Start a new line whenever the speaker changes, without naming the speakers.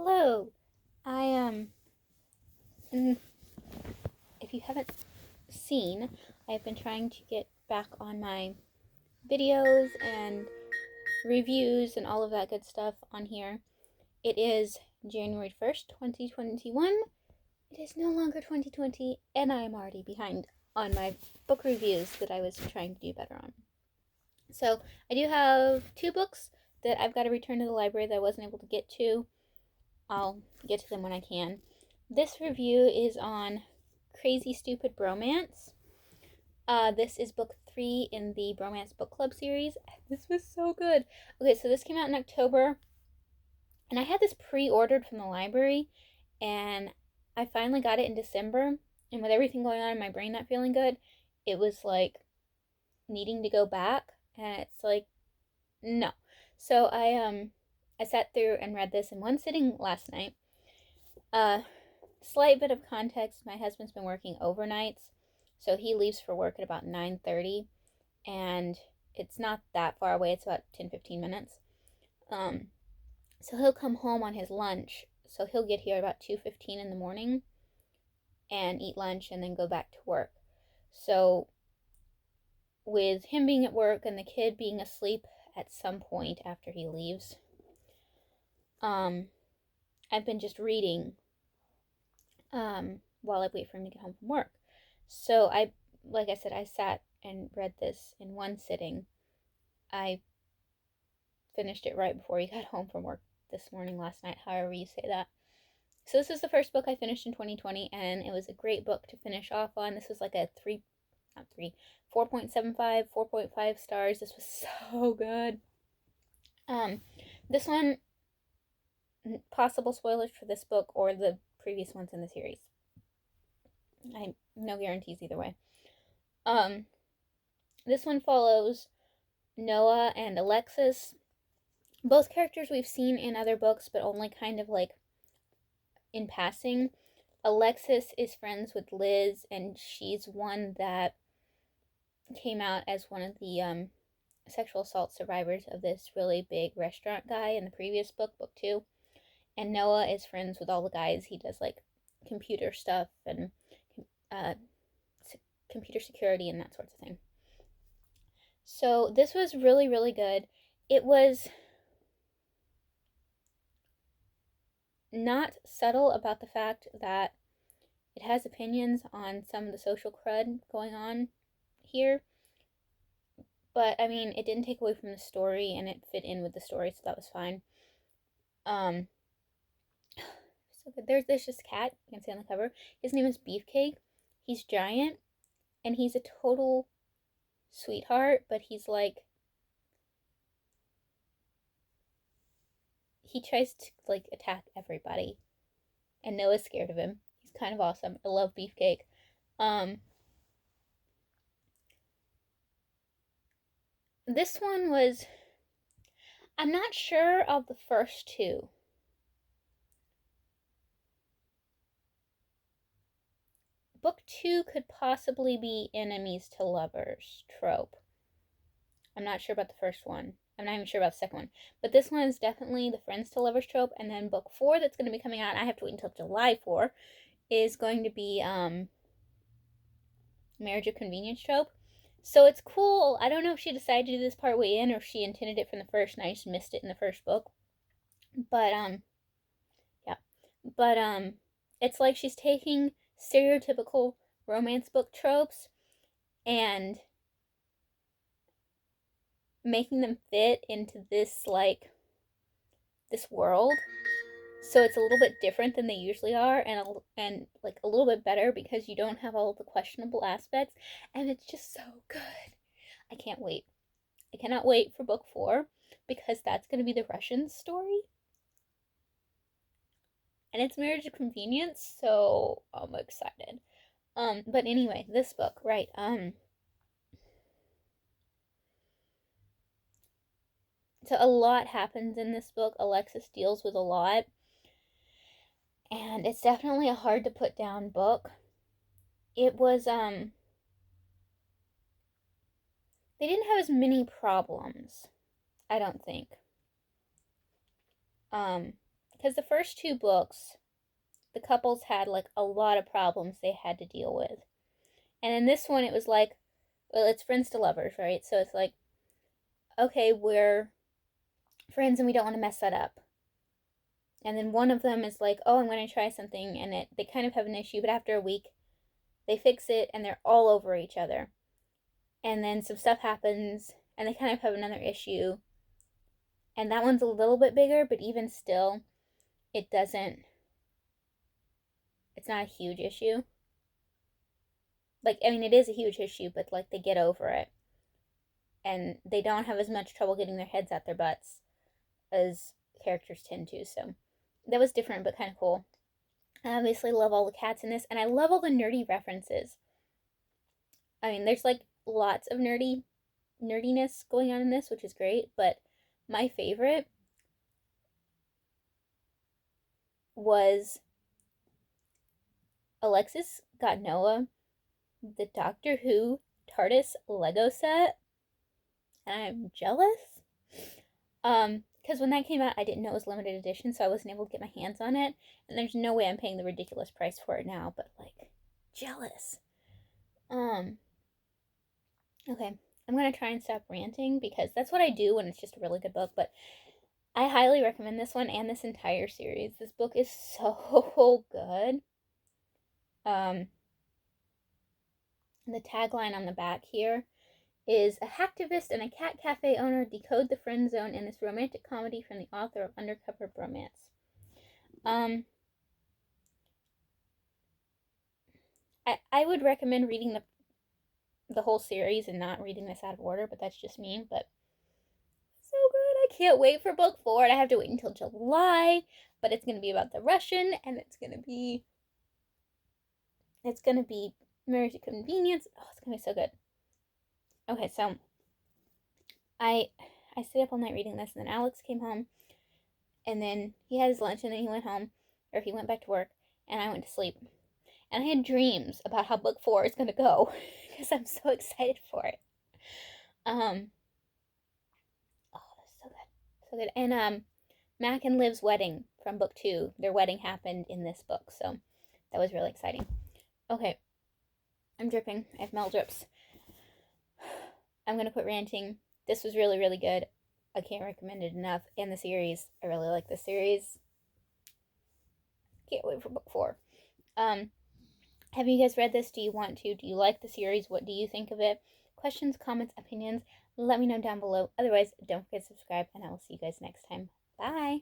Hello. I mm, if you haven't seen, I've been trying to get back on my videos and reviews and all of that good stuff on here. It is January 1st, 2021. It is no longer 2020, and I am already behind on my book reviews that I was trying to do better on. So, I do have two books that I've got to return to the library that I wasn't able to get to. I'll get to them when I can. This review is on Crazy Stupid Bromance. This is book 3 in the Bromance Book Club series. This was so good. Okay, so this came out in October, and I had this pre-ordered from the library, and I finally got it in December. And with everything going on in my brain not feeling good, it was like needing to go back, and it's like no. So I sat through and read this in one sitting last night. Slight bit of context, my husband's been working overnights, so he leaves for work at about 9:30, and it's not that far away. It's about 10-15 minutes. So he'll come home on his lunch, so he'll get here about 2:15 in the morning and eat lunch and then go back to work. So with him being at work and the kid being asleep at some point after he leaves, I've been just reading while I wait for him to get home from work. So like I said, I sat and read this in one sitting. I finished it right before he got home from work this morning, last night, however you say that. So this is the first book I finished in 2020, and it was a great book to finish off on. This was like a 4.75, 4.5 stars. This was so good. This one, possible spoilers for this book or the previous ones in the series. No guarantees either way. This one follows Noah and Alexis, both characters we've seen in other books, but only kind of like in passing. Alexis is friends with Liz, and she's one that came out as one of the sexual assault survivors of this really big restaurant guy in the previous book, book 2. And Noah is friends with all the guys. He does like computer stuff and computer security and that sorts of thing. So this was really, really good. It was not subtle about the fact that it has opinions on some of the social crud going on here. But, I mean, it didn't take away from the story, and it fit in with the story, so that was fine. So good. There's this cat, you can see on the cover. His name is Beefcake. He's giant, and he's a total sweetheart, but he's like, he tries to, like, attack everybody, and Noah's scared of him. He's kind of awesome. I love Beefcake. This one was, I'm not sure of the first two. Book 2 could possibly be enemies to lovers trope. I'm not sure about the first one. I'm not even sure about the second one. But this one is definitely the friends to lovers trope. And then book 4 that's going to be coming out, and I have to wait until July for, is going to be marriage of convenience trope. So it's cool. I don't know if she decided to do this part way in or if she intended it from the first and I just missed it in the first book. But yeah. But it's like she's taking stereotypical romance book tropes and making them fit into this like this world. So it's a little bit different than they usually are, and like a little bit better because you don't have all of the questionable aspects, and it's just so good. I can't wait. I cannot wait for book 4 because that's going to be the Russian story. And it's marriage of convenience, so I'm excited. But anyway, this book, right? So a lot happens in this book. Alexis deals with a lot, and it's definitely a hard to put down book. It was they didn't have as many problems, I don't think. because the first 2 books, the couples had like a lot of problems they had to deal with. And in this one, it was like, well, it's friends to lovers, right? So it's like, okay, we're friends and we don't want to mess that up. And then one of them is like, oh, I'm going to try something, and they kind of have an issue, but after a week, they fix it and they're all over each other. And then some stuff happens and they kind of have another issue. And that one's a little bit bigger, but even still, it's not a huge issue. Like, I mean, it is a huge issue, but like they get over it. And they don't have as much trouble getting their heads out their butts as characters tend to. So that was different, but kind of cool. I obviously love all the cats in this, and I love all the nerdy references. I mean, there's like lots of nerdiness going on in this, which is great, but my favorite was Alexis got Noah the Doctor Who TARDIS Lego set, and I'm jealous. Because when that came out, I didn't know it was limited edition, so I wasn't able to get my hands on it, and there's no way I'm paying the ridiculous price for it now, but like, jealous. Okay, I'm gonna try and stop ranting because that's what I do when it's just a really good book, but I highly recommend this one and this entire series. This book is so good. The tagline on the back here is, a hacktivist and a cat cafe owner decode the friend zone in this romantic comedy from the author of Undercover Bromance. I would recommend reading the whole series and not reading this out of order, but that's just me. But so good. I can't wait for book 4. And I have to wait until July, but it's going to be about the Russian, and it's going to be Married to Convenience. Oh, it's going to be so good. Okay, so I stayed up all night reading this, and then Alex came home, and then he had his lunch, and then he went home, or he went back to work, and I went to sleep. And I had dreams about how book 4 is going to go, because I'm so excited for it. Oh, that's so good. So good. And, Mac and Liv's wedding from book 2, their wedding happened in this book, so that was really exciting. Okay, I'm dripping. I have melt drips. I'm going to quit ranting. This was really, really good. I can't recommend it enough. And the series, I really like the series. Can't wait for book 4. Have you guys read this? Do you want to? Do you like the series? What do you think of it? Questions, comments, opinions, let me know down below. Otherwise, don't forget to subscribe, and I will see you guys next time. Bye!